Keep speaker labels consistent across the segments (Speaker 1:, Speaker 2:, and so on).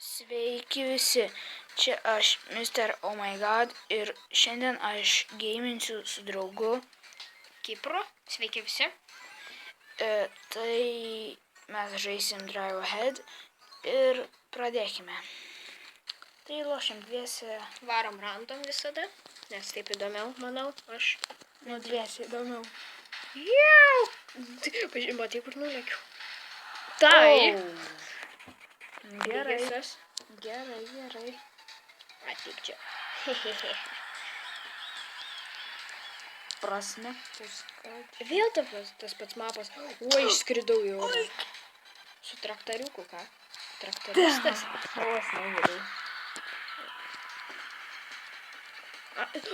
Speaker 1: Sveiki visi, čia aš, Mr. Oh My God, ir šiandien aš geiminsiu su draugu
Speaker 2: Kipru. Sveiki visi.
Speaker 1: Tai mes žaisim Drive Ahead ir pradėkime. Tai lošiam dviese.
Speaker 2: Varom random visada, nes taip įdomiau, manau, aš.
Speaker 1: Nu, dviese įdomiau.
Speaker 2: Jau! Matai, kur nulėkiu. Tai.
Speaker 1: Gerai,
Speaker 2: Lygiosios.
Speaker 1: gerai.
Speaker 2: Ateik čia.
Speaker 1: Prasmektus, kad...
Speaker 2: Vėl tas pats mapas. Oi, išskridau į orą. Su traktariuku, ką? Traktaristas.
Speaker 1: Vos negerai.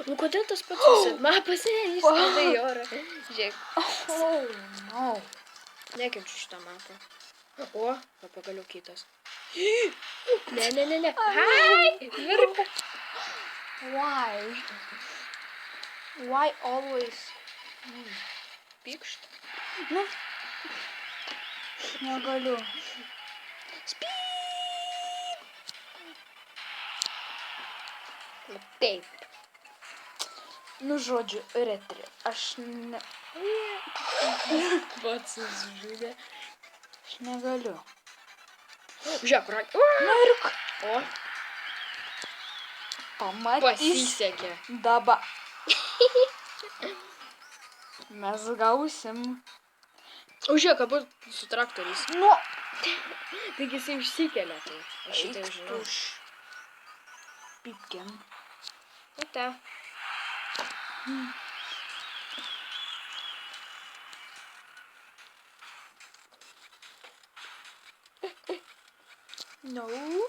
Speaker 2: Nu, kodėl tas pats mapas išskridai į orą? Žiūrėk.
Speaker 1: Oh, no.
Speaker 2: Nekenčiu šitą mapą. O, pagaliau kitas. Ne. Hai! Virk!
Speaker 1: Why? Why always?
Speaker 2: Pykšt.
Speaker 1: Nu, negaliu.
Speaker 2: Taip.
Speaker 1: Nu, žodžiu, retri. Aš ne...
Speaker 2: Pats žudė.
Speaker 1: Aš negaliu.
Speaker 2: Žiūrėk,
Speaker 1: Mirk.
Speaker 2: O,
Speaker 1: Pamatys.
Speaker 2: pasisekė.
Speaker 1: Dabar. Mes gausim.
Speaker 2: O žiūrėk, abu su traktoriais.
Speaker 1: Nu.
Speaker 2: Taigi jisai išsikelia, tai aš šitai žinau.
Speaker 1: Pipkin.
Speaker 2: O te.
Speaker 1: No.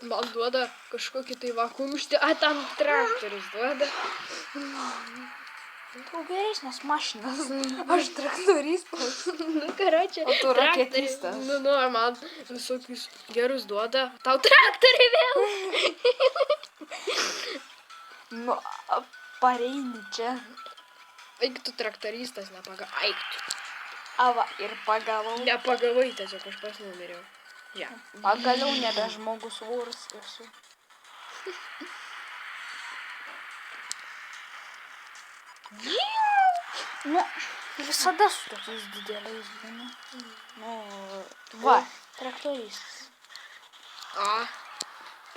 Speaker 2: Man duoda kažkokį tai vakumštį, tam traktorius duoda.
Speaker 1: Tu geresnės mašinas. Aš traktorys pas.
Speaker 2: Nu, karočią.
Speaker 1: O tu raketistas.
Speaker 2: Nu, man visokius gerus duoda. Tau traktoriai vėl.
Speaker 1: Nu, pareini čia.
Speaker 2: Eik tu traktoristas, nepagavai. Eik tu.
Speaker 1: Ava, ir pagavau.
Speaker 2: Nepagavai, tiesiog aš pas numiriau. Ja.
Speaker 1: Pagaliau nebe žmogus voras esu. Nu, visada su tokiais dideliais būna. Nu, va, traktoristas.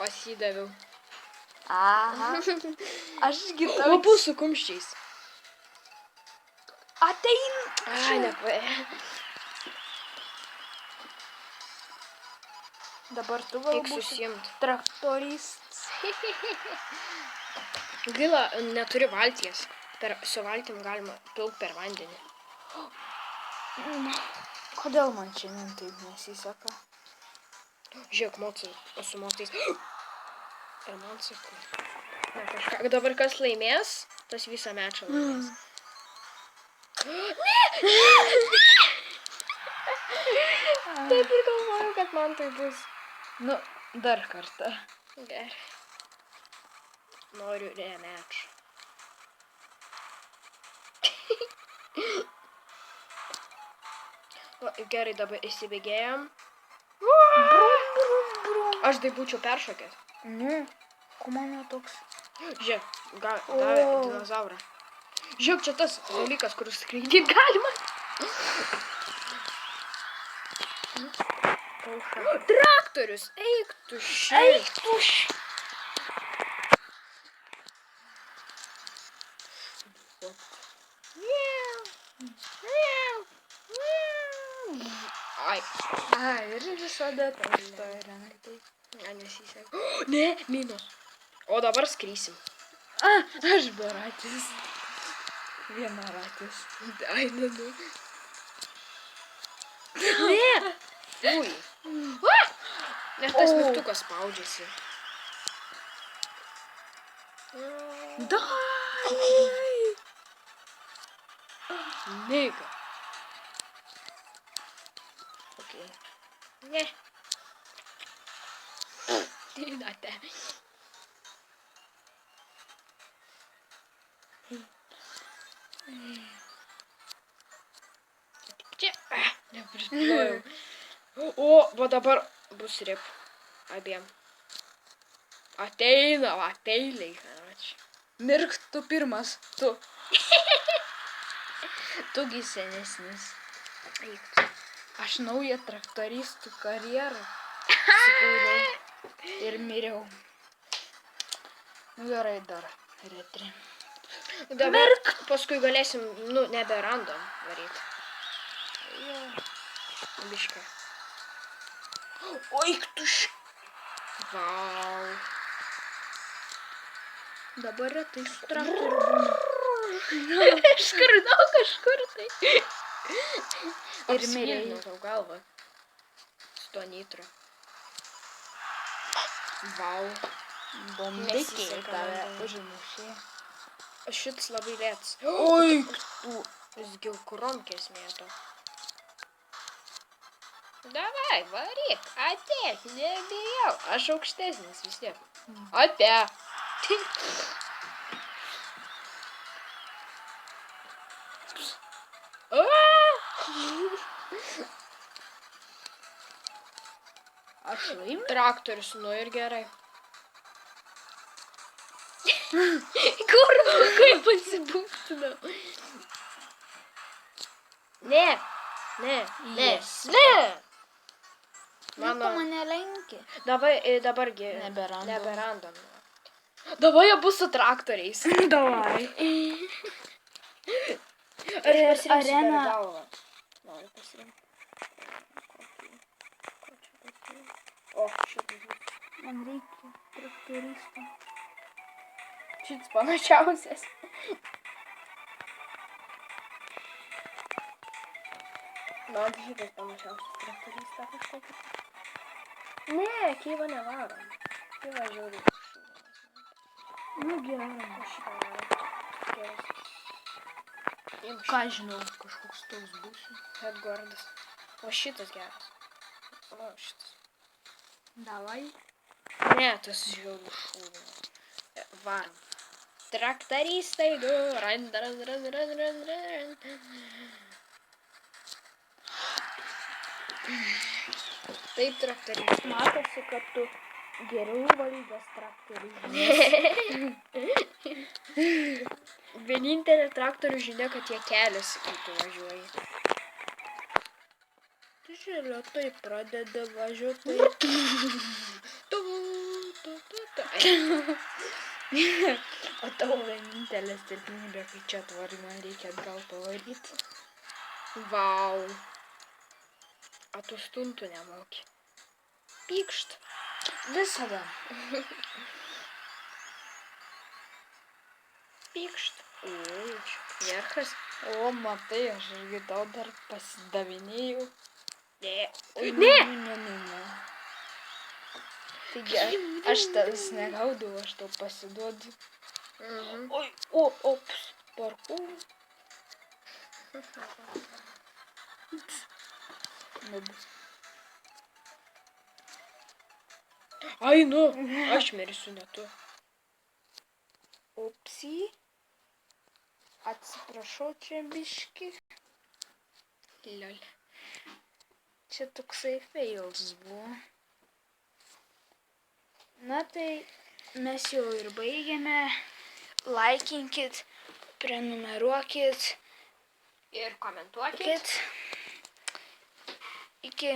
Speaker 2: Pasidaviau.
Speaker 1: Aha. Ašgi tau.
Speaker 2: Abu su kumščiais.
Speaker 1: Atein. Dabar tu gal
Speaker 2: Eik
Speaker 1: būsi
Speaker 2: susiimt.
Speaker 1: traktoristas.
Speaker 2: Gaila, neturi valties. Su valtim galima pilk per vandenį.
Speaker 1: Kodėl man šiandien taip nesiseka?
Speaker 2: Žiūrėk, su motais. Ir man sakau. Ne, kažką. Dabar kas laimės, tas visą mečą laimės. Taip ir galvoju, kad man tai bus.
Speaker 1: Nu, dar kartą.
Speaker 2: Gerai. Noriu remečą. Gerai, dabar įsibėgėjom. Aš tai būčiau peršokęs.
Speaker 1: Nu, ko mano toks?
Speaker 2: Žiūrėk, davė dinozaurą. Žiūrėk, čia tas dalykas, kuris skraidyt galima. Traktorius, eik tu šiai.
Speaker 1: Eik tu Ai, ir visada tas to yra.
Speaker 2: Nesiseka. Ne, minus. O dabar skrysim.
Speaker 1: Aš beratis. Viena ratis.
Speaker 2: Ai, ne. Ne. Fui. Net tas mygtukas spaudžiasi.
Speaker 1: Dai!
Speaker 2: Nega. Okay. Ne. Dinate. Čia. Neprispėjau. O, va dabar bus rip abiem. Ateina, ateiliai.
Speaker 1: Mirk tu pirmas, tu. Tugi senesnis.
Speaker 2: Eik.
Speaker 1: Aš naują traktoristų karjerą sukūriau ir miriau. Nu gerai dar, retri.
Speaker 2: Dabar paskui galėsim, nebe random varyti.
Speaker 1: Jo.
Speaker 2: Biškai.
Speaker 1: Oi, tuš.
Speaker 2: Vau.
Speaker 1: Dabar retai su traktoriu būna.
Speaker 2: Škardau kažkur tai.
Speaker 1: Ir mirėjai.
Speaker 2: tau galvą. Su to nitro. Vau.
Speaker 1: Bombikiai
Speaker 2: Nesiseka
Speaker 1: tave
Speaker 2: man.
Speaker 1: užmušė.
Speaker 2: Šitas labai lėts.
Speaker 1: Oi, tu.
Speaker 2: Jis gil kuronkės mėto. Davai, varyk, ateik, nebijau. Aš aukštesnis vis tiek. Ate.
Speaker 1: Aš laimiu.
Speaker 2: Traktorius, ir gerai. Kur, kaip pasibūktinau. Ne.
Speaker 1: Yes.
Speaker 2: Ne.
Speaker 1: Mano mane lenkia.
Speaker 2: Dabargi.
Speaker 1: Neberandom.
Speaker 2: Neberandom. Dabar jie bus su traktoriais.
Speaker 1: Davai.
Speaker 2: Aš
Speaker 1: Ir
Speaker 2: pasirinksiu
Speaker 1: arena.
Speaker 2: dar galvą. Noriu pasirinkti. O, šitas.
Speaker 1: Man reikia traktoristo.
Speaker 2: Šitas panašiausias. Man šitas panašiausias traktorista kažkokį. Ne, Kyvo nevarom. Kyvo žiūri.
Speaker 1: Nu gerai.
Speaker 2: Aš šitą varom. Geras.
Speaker 1: Ką žinau, kažkoks toks būsiu.
Speaker 2: Edgardas. O šitas geras. O šitas.
Speaker 1: Davai.
Speaker 2: Ne, tas žiūri šūvė. Varom. Traktoristai du. Ran. Taip, traktoristai.
Speaker 1: Matosi, kad tu geriau valdęs traktorių.
Speaker 2: Vienintelė traktorių žinia, kad jie keliasi, kai tu važiuoji.
Speaker 1: Tu žiūrėjau, tai pradeda važiuoti. O tavo vienintelė silpnybė, kai čia atvari, man reikia atgal pavaryti.
Speaker 2: Vau. A tu stuntų nemoki. Pykšt.
Speaker 1: Visada.
Speaker 2: Pykšt. Oi, verkas.
Speaker 1: O, matai, aš irgi tau dar pasidavinėjau.
Speaker 2: Ne.
Speaker 1: Oi,
Speaker 2: Ne.
Speaker 1: Ne. Taigi, aš tas negaudau, aš tau pasiduodu. Oi, ops, parkūr. Nebus.
Speaker 2: Ai, aš mirsiu ne tu.
Speaker 1: Upsy. Atsiprašau čia biški.
Speaker 2: Lol.
Speaker 1: Čia toksai fails buvo. Na tai mes jau ir baigėme. Laikinkit, prenumeruokit.
Speaker 2: Ir komentuokit.
Speaker 1: Iki.